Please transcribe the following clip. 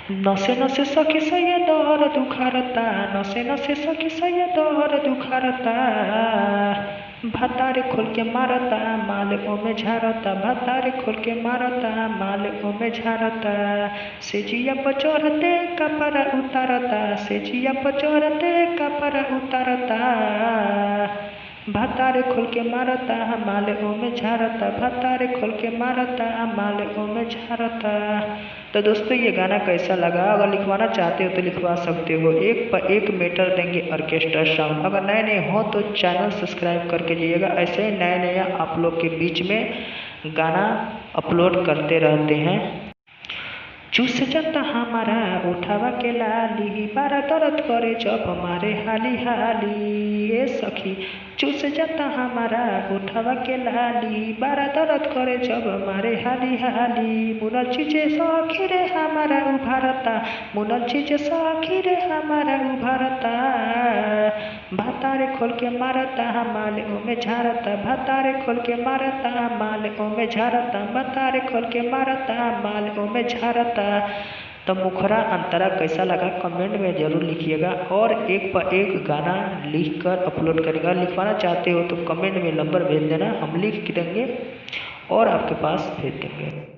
नसे नसे सखी सैया दर्द उखड़ता, नसे नसे सखी सैया दर्द उखड़ता। भतारे खोल के मारता माल ओमे झारता, भतारे खोल के मारता माल ओमे झारता। सेजिया पचोरते कपड़ा उतारता, सेजिया पचोरते कपड़ा उतारता। भतारे खोल के मारता माल ओमे झारता, भतारे खोल के मारता माल ओमे झारता। तो दोस्तों ये गाना कैसा लगा? अगर लिखवाना चाहते हो तो लिखवा सकते हो। एक पर एक मीटर देंगे ऑर्केस्ट्रा साउंड। अगर नए नए हो तो चैनल सब्सक्राइब करके जाइएगा। ऐसे ही नए नए आप लोग के बीच में गाना अपलोड करते रहते हैं। चूस जाता हमारा उठावा के लाली, बारा दर्द करे जब हमारे हाली हाली। ए सखी चूस जाता हमारा उठावा के लाली, बारा दर्द करे जब हमारे हाली हाली। मुनल चीजे सखी रे हमारा उभारता, मुनल चीजे सखी रे हमारा उभारता। भतारे खोल के मारता माल ओमे झारता, भतारे खोल के मारता माल ओमे झारता, भतारे खोल के मारता माल ओमे झारता। तो मुखरा अंतरा कैसा लगा कमेंट में ज़रूर लिखिएगा और एक पर एक गाना लिख कर अपलोड करेगा। लिखवाना चाहते हो तो कमेंट में नंबर भेज देना, हम लिख देंगे और आपके पास भेज देंगे।